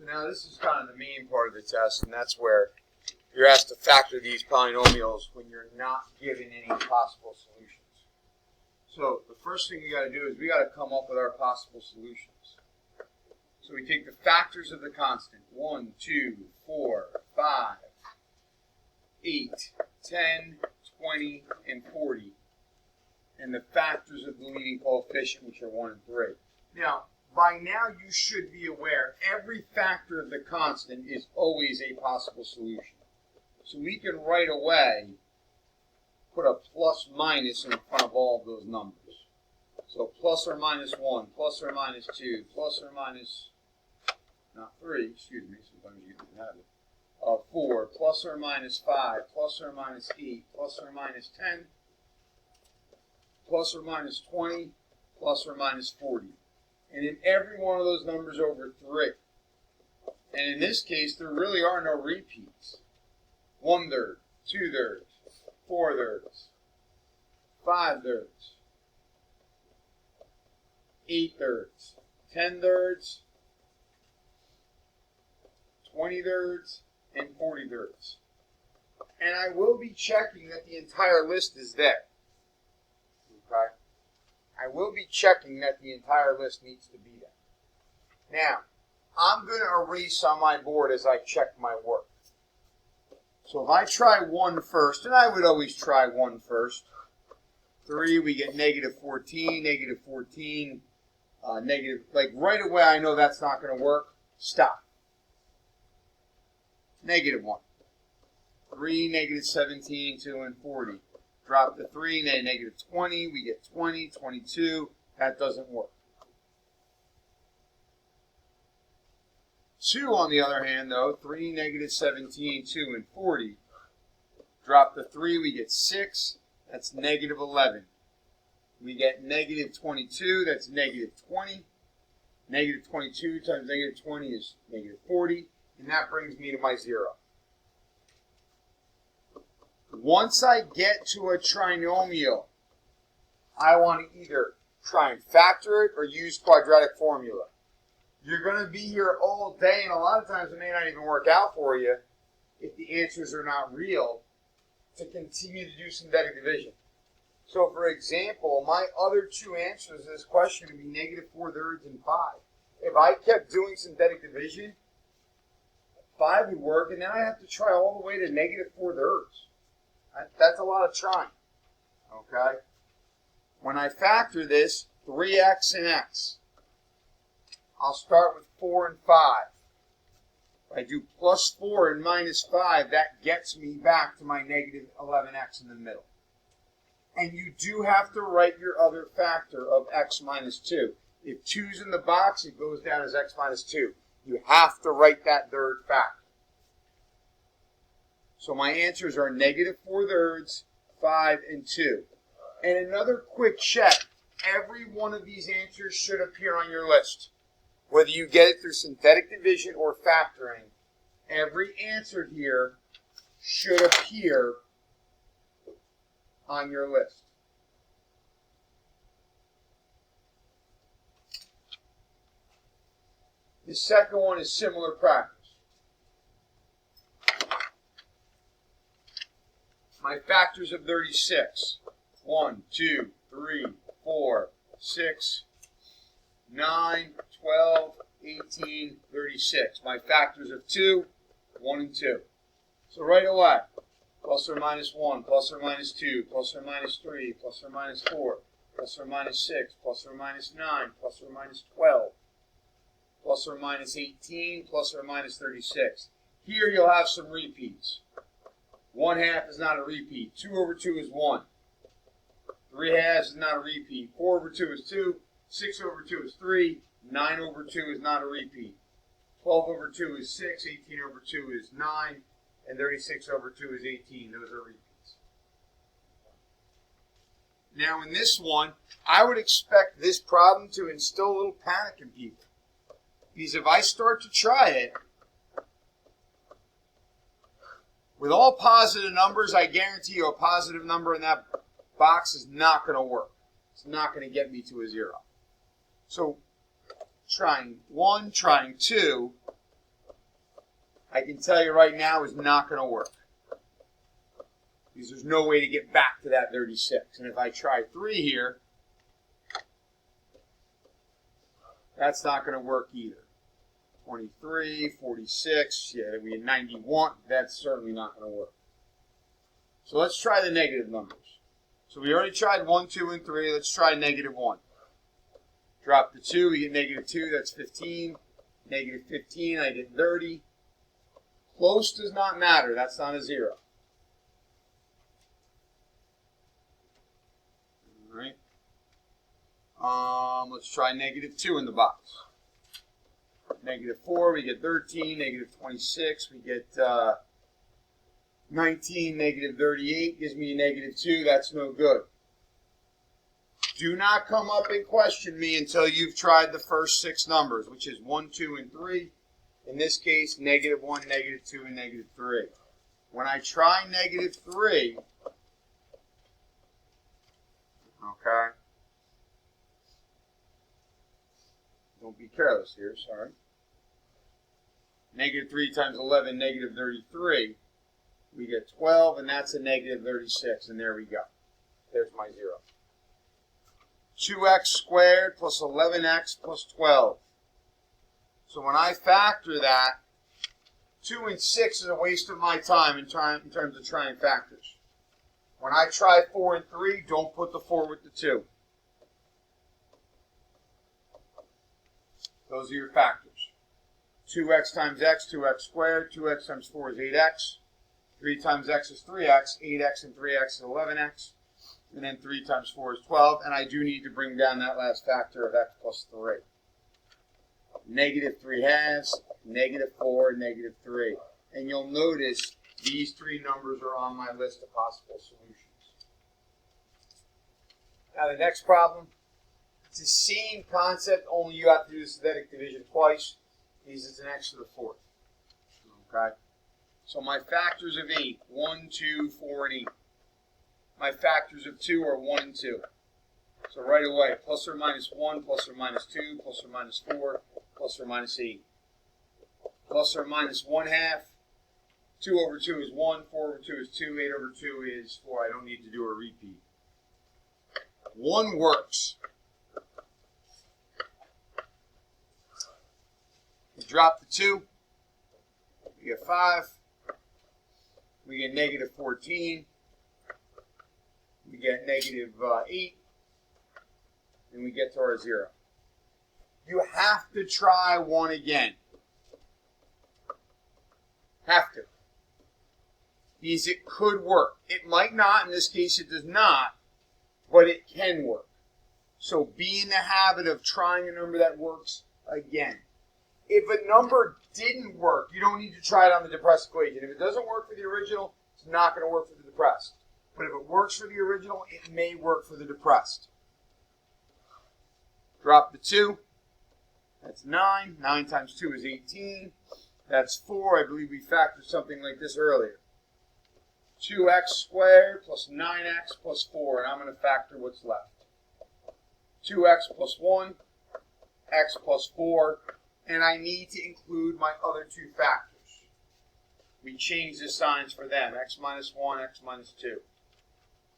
So now this is kind of the main part of the test, and that's where you're asked to factor these polynomials when you're not given any possible solutions. So the first thing we got to do is we got to come up with our possible solutions. So we take the factors of the constant, 1, 2, 4, 5, 8, 10, 20, and 40, and the factors of the leading coefficient, which are 1 and 3. Now, by now you should be aware every factor of the constant is always a possible solution. So we can right away put a plus minus in front of all of those numbers. So plus or minus 1, plus or minus 2, plus or minus, not 3, excuse me, sometimes you can have it. 4, plus or minus 5, plus or minus 8, plus or minus 10, plus or minus 20, plus or minus 40. And in every one of those numbers over 3. And in this case, there really are no repeats. 1/3, 2/3, 4/3, 5/3, 8/3, 10/3, 20/3, and 40/3. And I will be checking that the entire list is there. Okay? I will be checking that the entire list needs to be there. Now, I'm going to erase on my board as I check my work. So if I try 1 first, and I would always try 1 first, 3, we get negative 14, negative 14, negative, like right away I know that's not going to work. Stop. Negative 1. 3, negative 17, 2, and 40. Drop the 3, negative 20, we get 20, 22. That doesn't work. 2, on the other hand, though, 3, negative 17, 2, and 40. Drop the 3, we get 6. That's negative 11. We get negative 22. That's negative 20. Negative 22 times negative 20 is negative 40. And that brings me to my 0. Once I get to a trinomial, I want to either try and factor it or use quadratic formula. You're going to be here all day, and a lot of times it may not even work out for you if the answers are not real to continue to do synthetic division. So, for example, my other 2 answers to this question would be negative 4/3 and 5. If I kept doing synthetic division, 5 would work, and then I have to try all the way to negative 4/3. That's a lot of trying. Okay? When I factor this, 3x and x, I'll start with 4 and 5. If I do plus 4 and minus 5, that gets me back to my negative 11x in the middle. And you do have to write your other factor of x minus 2. If 2's in the box, it goes down as x minus 2. You have to write that third factor. So my answers are negative 4/3, 5, and 2. And another quick check. Every one of these answers should appear on your list. Whether you get it through synthetic division or factoring, every answer here should appear on your list. The second one is similar practice. My factors of 36. 1, 2, 3, 4, 6, 9, 12, 18, 36. My factors of 2, 1 and 2. So right away, plus or minus 1, plus or minus 2, plus or minus 3, plus or minus 4, plus or minus 6, plus or minus 9, plus or minus 12, plus or minus 18, plus or minus 36. Here you'll have some repeats. 1/2 is not a repeat. 2/2 is 1. 3/2 is not a repeat. 4/2 is 2. 6/2 is 3. 9/2 is not a repeat. 12/2 is 6. 18/2 is 9. And 36/2 is 18. Those are repeats. Now in this one, I would expect this problem to instill a little panic in people. Because if I start to try it, with all positive numbers, I guarantee you a positive number in that box is not going to work. It's not going to get me to a 0. So trying 1, trying 2, I can tell you right now is not going to work. Because there's no way to get back to that 36. And if I try 3 here, that's not going to work either. 23, 46, yeah, we had 91. That's certainly not going to work. So let's try the negative numbers. So we already tried 1, 2, and 3. Let's try negative 1. Drop the 2, we get negative 2, that's 15. Negative 15, I get 30. Close does not matter, that's not a 0. All right. Let's try negative 2 in the box. Negative 4, we get 13. Negative 26, we get 19. Negative 38 gives me a negative 2. That's no good. Do not come up and question me until you've tried the first 6 numbers, which is 1, 2, and 3. In this case, negative 1, negative 2, and negative 3. When I try negative 3, okay, don't be careless here, sorry. Negative 3 times 11, negative 33. We get 12, and that's a negative 36, and there we go. There's my 0. 2x squared plus 11x plus 12. So when I factor that, 2 and 6 is a waste of my time in terms of trying factors. When I try 4 and 3, don't put the 4 with the 2. Those are your factors. 2x times x, 2x squared. 2x times 4 is 8x. 3 times x is 3x. 8x and 3x is 11x. And then 3 times 4 is 12. And I do need to bring down that last factor of x plus 3. Negative 3 halves, negative 4, negative 3. And you'll notice these 3 numbers are on my list of possible solutions. Now the next problem, it's the same concept, only you have to do the synthetic division twice. This is an x to the 4th. Okay? So my factors of 8, 1, 2, 4, and 8. My factors of 2 are 1 and 2. So right away, plus or minus 1, plus or minus 2, plus or minus 4, plus or minus 8. Plus or minus 1 half. 2 over 2 is 1, 4 over 2 is 2, 8 over 2 is 4. I don't need to do a repeat. 1 works. We drop the 2. We get 5. We get negative 14. We get negative 8. And we get to our 0. You have to try 1 again. Have to. Because it could work. It might not. In this case, it does not. But it can work. So be in the habit of trying a number that works again. If a number didn't work, you don't need to try it on the depressed equation. If it doesn't work for the original, it's not going to work for the depressed. But if it works for the original, it may work for the depressed. Drop the 2. That's 9. 9 times 2 is 18. That's 4. I believe we factored something like this earlier. 2x squared plus 9x plus 4. And I'm going to factor what's left. 2x plus 1. X plus 4. And I need to include my other 2 factors. We change the signs for them. X minus 1, x minus 2.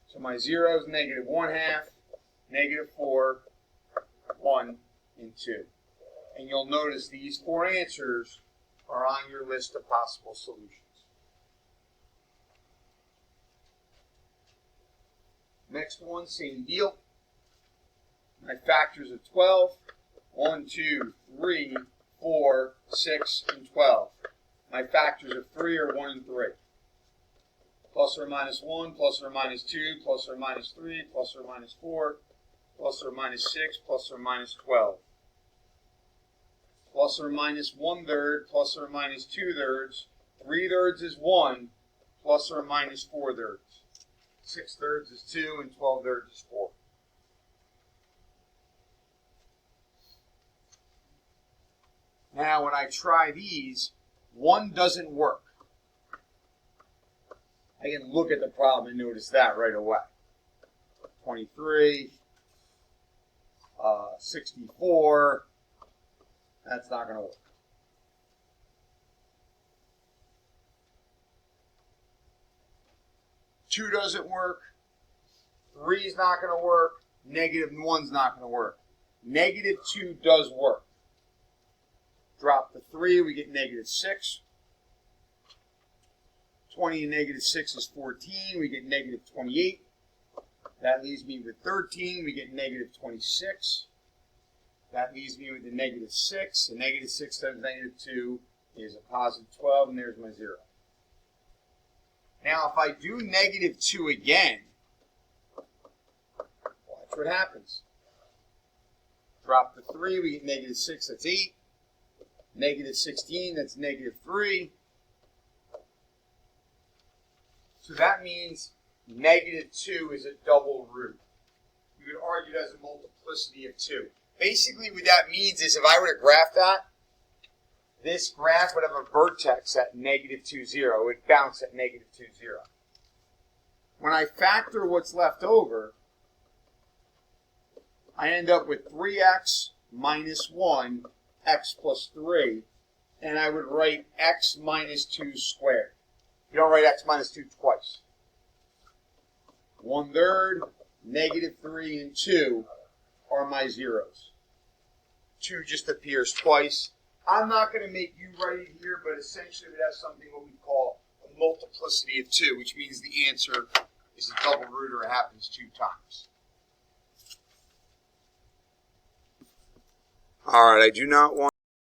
So my 0 is negative 1 half, negative 4, 1, and 2. And you'll notice these 4 answers are on your list of possible solutions. Next one, same deal. My factors of 12. 1, 2, 3, 4, 6, and 12. My factors of 3 are 1 and 3. Plus or minus 1, plus or minus 2, plus or minus 3, plus or minus 4, plus or minus 6, plus or minus 12. Plus or minus 1/3, plus or minus 2/3. 3/3 is 1, plus or minus 4/3. 6/3 is 2, and 12/3 is 4. Now, when I try these, 1 doesn't work. I can look at the problem and notice that right away. 23, 64, that's not going to work. 2 doesn't work. 3 is not going to work. Negative 1 is not going to work. Negative 2 does work. Drop the 3, we get negative 6. 20 and negative 6 is 14. We get negative 28. That leaves me with 13. We get negative 26. That leaves me with a negative 6. A negative 6 times negative 2 is a positive 12, and there's my 0. Now, if I do negative 2 again, watch what happens. Drop the 3, we get negative 6, that's 8. Negative 16, that's negative 3. So that means negative 2 is a double root. You would argue it has a multiplicity of 2. Basically, what that means is if I were to graph that, this graph would have a vertex at negative 2, 0. It would bounce at negative 2, 0. When I factor what's left over, I end up with 3x minus 1, x plus 3, and I would write x minus 2 squared. You don't write x minus 2 twice. 1/3, negative 3, and 2 are my zeros. 2 just appears twice. I'm not going to make you write it here, but essentially it has something what we call a multiplicity of 2, which means the answer is a double root or it happens 2 times. All right, I do not want